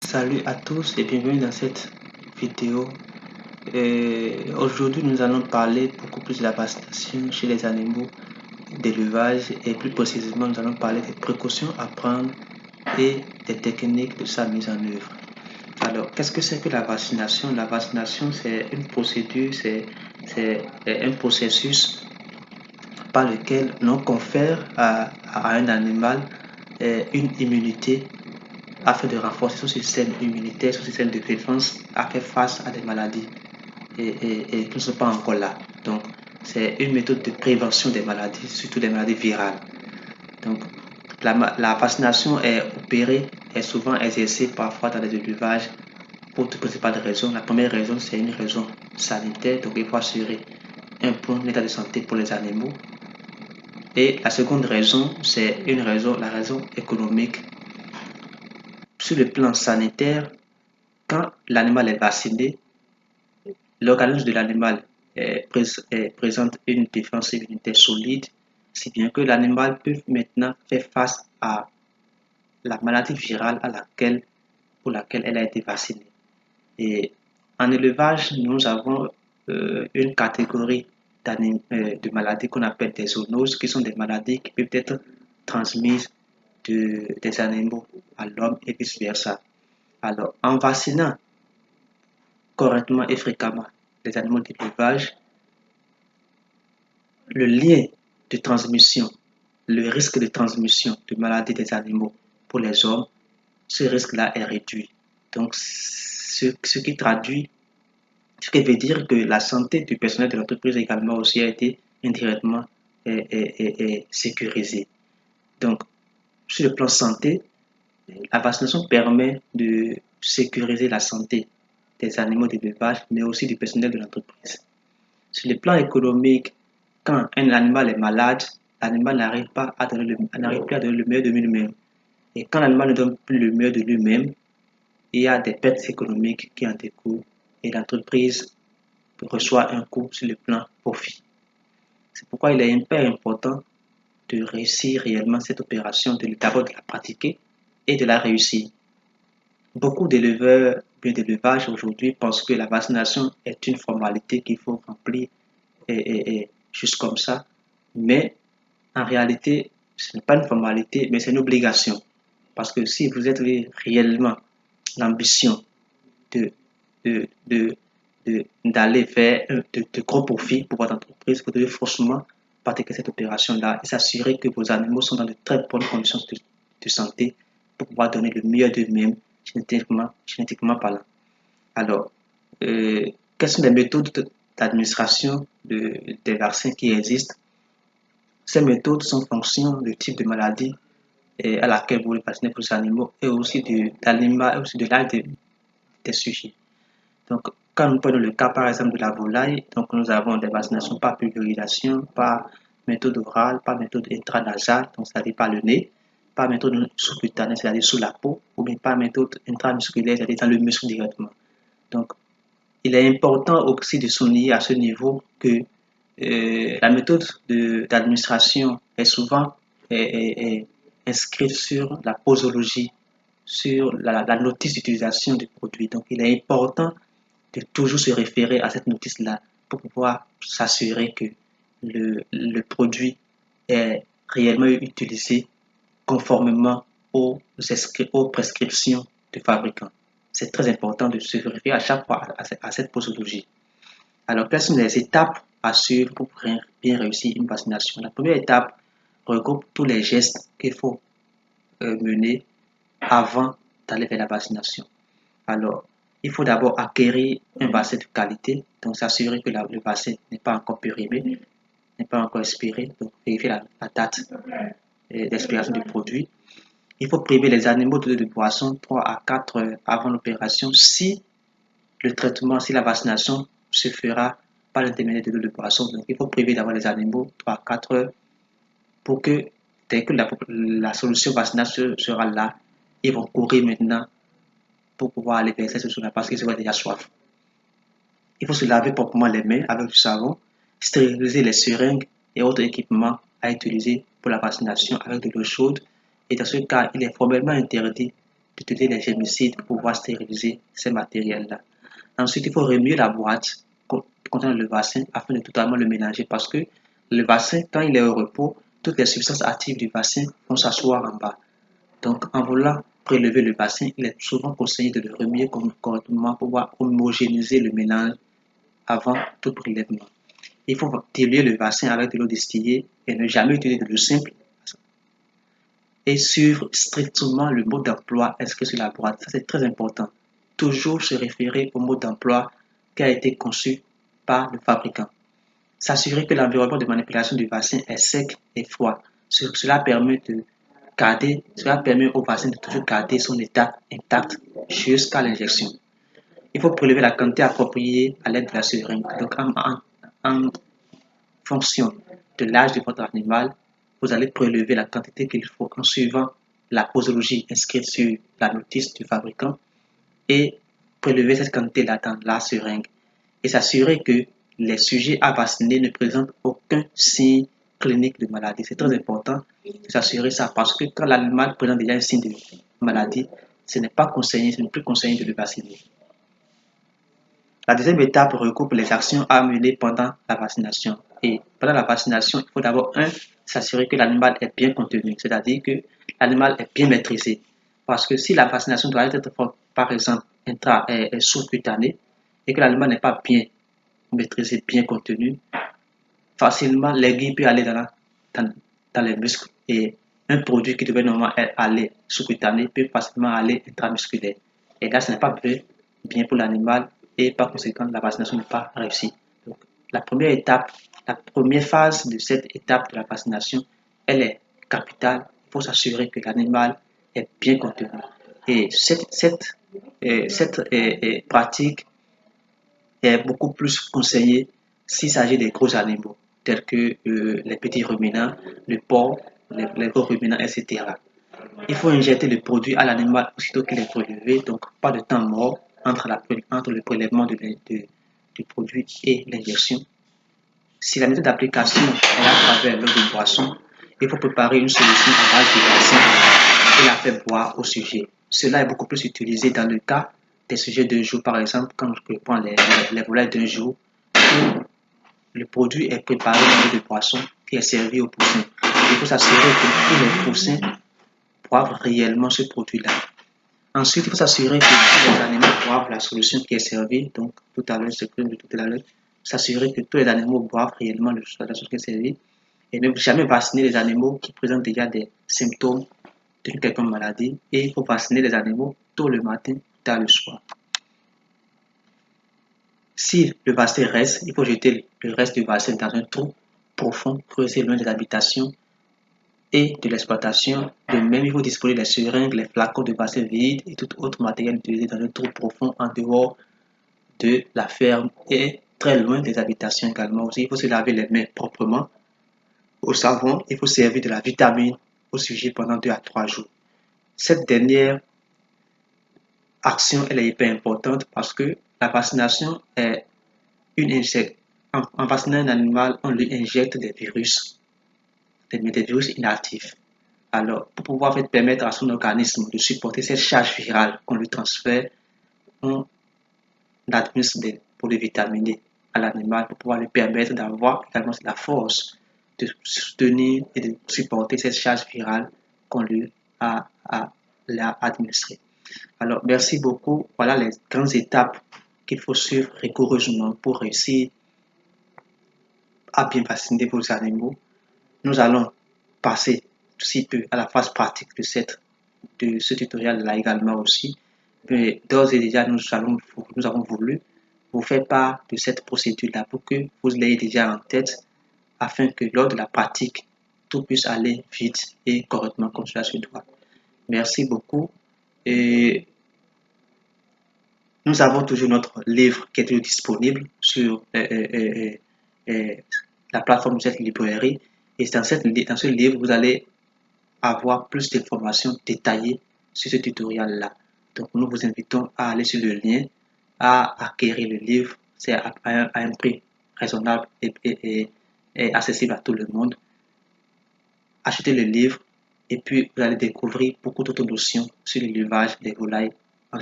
Salut à tous et bienvenue dans cette vidéo. Aujourd'hui, nous allons parler beaucoup plus de la vaccination chez les animaux d'élevage et plus précisément, nous allons parler des précautions à prendre et des techniques de sa mise en œuvre. Alors, qu'est-ce que c'est que la vaccination? La vaccination, c'est une procédure, c'est un processus par lequel l'on confère à un animal une immunité afin de renforcer son système immunitaire, son système de défense à faire face à des maladies et qui ne sont pas encore là. Donc, c'est une méthode de prévention des maladies, surtout des maladies virales. Donc, la vaccination est opérée, est souvent exercée parfois dans les élevages pour deux principales raisons. La première raison, c'est une raison sanitaire, donc il faut assurer un bon état de santé pour les animaux. Et la seconde raison, c'est la raison économique. Sur le plan sanitaire, quand l'animal est vacciné, l'organisme de l'animal présente une défense immunitaire solide, si bien que l'animal peut maintenant faire face à la maladie virale pour laquelle elle a été vaccinée. Et en élevage, nous avons une catégorie de maladies qu'on appelle des zoonoses, qui sont des maladies qui peuvent être transmises des animaux à l'homme et vice-versa. Alors, en vaccinant correctement et fréquemment les animaux d'élevage, le lien de transmission, le risque de transmission de maladies des animaux pour les hommes, ce risque-là est réduit. Donc, ce qui veut dire que la santé du personnel de l'entreprise également aussi a été indirectement sécurisée. Donc, sur le plan santé, la vaccination permet de sécuriser la santé des animaux d'élevage, mais aussi du personnel de l'entreprise. Sur le plan économique, quand un animal est malade, l'animal n'arrive plus à donner le meilleur de lui-même. Et quand l'animal ne donne plus le meilleur de lui-même, il y a des pertes économiques qui en découlent et l'entreprise reçoit un coût sur le plan profit. C'est pourquoi il est hyper important de réussir réellement cette opération, d'abord de la pratiquer et de la réussir. Beaucoup d'éleveurs d'élevage aujourd'hui pensent que la vaccination est une formalité qu'il faut remplir juste comme ça. Mais en réalité, ce n'est pas une formalité, mais c'est une obligation. Parce que si vous avez réellement l'ambition de, d'aller vers de gros profits pour votre entreprise, vous devez forcément pratiquer cette opération-là et s'assurer que vos animaux sont dans de très bonnes conditions de santé pour pouvoir donner le meilleur d'eux-mêmes génétiquement parlant. Alors, quelles sont les méthodes d'administration des vaccins qui existent? Ces méthodes sont en fonction du type de maladie à laquelle vous voulez vacciner vos animaux et aussi de l'âge des sujets. Donc, quand nous prenons le cas par exemple de la volaille, donc nous avons des vaccinations par pulvérisation, par méthode orale, par méthode intranasale, donc c'est-à-dire par le nez, par méthode sous-cutanée, c'est-à-dire sous la peau, ou bien par méthode intramusculaire, c'est-à-dire dans le muscle directement. Donc, il est important aussi de souligner à ce niveau que la méthode d'administration est souvent inscrite sur la posologie, sur la notice d'utilisation du produit. Donc, il est important de toujours se référer à cette notice-là pour pouvoir s'assurer que le produit est réellement utilisé conformément aux prescriptions du fabricant. C'est très important de se référer à chaque fois à cette posologie. Alors, quelles sont les étapes à suivre pour bien réussir une vaccination? La première étape regroupe tous les gestes qu'il faut mener avant d'aller vers la vaccination. Alors, il faut d'abord acquérir un vaccin de qualité, donc s'assurer que le vaccin n'est pas encore périmé, n'est pas encore expiré, donc vérifier la date d'expiration du produit. Il faut priver les animaux de boisson 3 à 4 heures avant l'opération si si la vaccination se fera par l'intermédiaire de l'eau de boisson. Donc, il faut priver d'abord les animaux 3 à 4 heures pour que dès que la solution vaccinale sera là, ils vont courir maintenant pour pouvoir aller verser ce soda parce qu'ils auront déjà soif. Il faut se laver proprement les mains avec du savon, stériliser les seringues et autres équipements à utiliser pour la vaccination avec de l'eau chaude. Et dans ce cas, il est formellement interdit d'utiliser les germicides pour pouvoir stériliser ces matériels-là. Ensuite, il faut remuer la boîte contenant le vaccin afin de totalement le mélanger parce que le vaccin, quand il est au repos, toutes les substances actives du vaccin vont s'asseoir en bas. Donc, en voulant prélever le vaccin, il est souvent conseillé de le remuer correctement pour pouvoir homogénéiser le mélange avant tout prélèvement. Il faut diluer le vaccin avec de l'eau distillée et ne jamais utiliser de l'eau simple et suivre strictement le mode d'emploi inscrit sur la boîte. Ça, c'est très important. Toujours se référer au mode d'emploi qui a été conçu par le fabricant. S'assurer que l'environnement de manipulation du vaccin est sec et froid. Cela permet au vaccin de toujours garder son état intact jusqu'à l'injection. Il faut prélever la quantité appropriée à l'aide de la seringue. Donc, en fonction de l'âge de votre animal, vous allez prélever la quantité qu'il faut en suivant la posologie inscrite sur la notice du fabricant et prélever cette quantité-là dans la seringue et s'assurer que les sujets à vacciner ne présentent aucun signe clinique de maladie. C'est très important de s'assurer ça parce que quand l'animal présente déjà un signe de maladie, ce n'est plus conseillé de le vacciner. La deuxième étape regroupe les actions à mener pendant la vaccination. Et pendant la vaccination, il faut d'abord, s'assurer que l'animal est bien contenu, c'est-à-dire que l'animal est bien maîtrisé. Parce que si la vaccination doit être, par exemple, sous-cutanée et que l'animal n'est pas bien maîtrisé, bien contenu, facilement l'aiguille peut aller dans les muscles et un produit qui devait normalement aller sous-cutané peut facilement aller intramusculaire. Et là, ce n'est pas bien pour l'animal et par conséquent, la vaccination n'est pas réussie. Donc, la première phase de cette étape de la vaccination, elle est capitale. Il faut s'assurer que l'animal est bien contenu. Et cette pratique est beaucoup plus conseillée s'il s'agit des gros animaux, tels que les petits ruminants, le porc, les gros ruminants, etc. Il faut injecter le produit à l'animal aussitôt qu'il est prélevé, donc pas de temps mort entre le prélèvement du produit et l'injection. Si la méthode d'application est à travers l'eau de boisson, il faut préparer une solution à base de vaccin et la faire boire au sujet. Cela est beaucoup plus utilisé dans le cas des sujets d'un jour, par exemple, quand je prends les volailles d'un jour, où le produit est préparé dans l'eau de boisson qui est servi aux poussins. Il faut s'assurer que tous les poussins boivent réellement ce produit-là. Ensuite, il faut s'assurer que tous les animaux boivent la solution qui est servie. Donc, tout à l'heure, c'est comme tout à l'heure, s'assurer que tous les animaux boivent réellement la solution qui est servie. Et ne jamais vacciner les animaux qui présentent déjà des symptômes d'une quelconque maladie. Et il faut vacciner les animaux tôt le matin, tard le soir. Si le vaccin reste, il faut jeter le reste du vaccin dans un trou profond, creusé loin des habitations et de l'exploitation. De même, il faut disposer des seringues, les flacons de vaccin vides et tout autre matériel utilisé dans un trou profond en dehors de la ferme et très loin des habitations également. Aussi, il faut se laver les mains proprement au savon. Il faut servir de la vitamine au sujet pendant 2 à 3 jours. Cette dernière action, elle est hyper importante parce que la vaccination est une injecte. En vaccinant un animal, on lui injecte des virus inactifs. Alors, pour pouvoir permettre à son organisme de supporter cette charge virale qu'on lui transfère, on administre des produits vitaminés à l'animal pour pouvoir lui permettre d'avoir également la force de soutenir et de supporter cette charge virale qu'on lui a administrée. Alors, merci beaucoup. Voilà les grandes étapes qu'il faut suivre rigoureusement pour réussir à bien vacciner vos animaux. Nous allons passer si peu à la phase pratique de ce tutoriel-là également aussi. Mais d'ores et déjà, nous avons voulu vous faire part de cette procédure-là pour que vous l'ayez déjà en tête afin que lors de la pratique, tout puisse aller vite et correctement comme cela se doit. Merci beaucoup. Et nous avons toujours notre livre qui est toujours disponible sur la plateforme de cette librairie. Et dans ce livre, vous allez avoir plus d'informations détaillées sur ce tutoriel-là. Donc, nous vous invitons à aller sur le lien, à acquérir le livre. C'est à un prix raisonnable et accessible à tout le monde. Achetez le livre Et puis, vous allez découvrir beaucoup d'autres notions sur l'élevage des volailles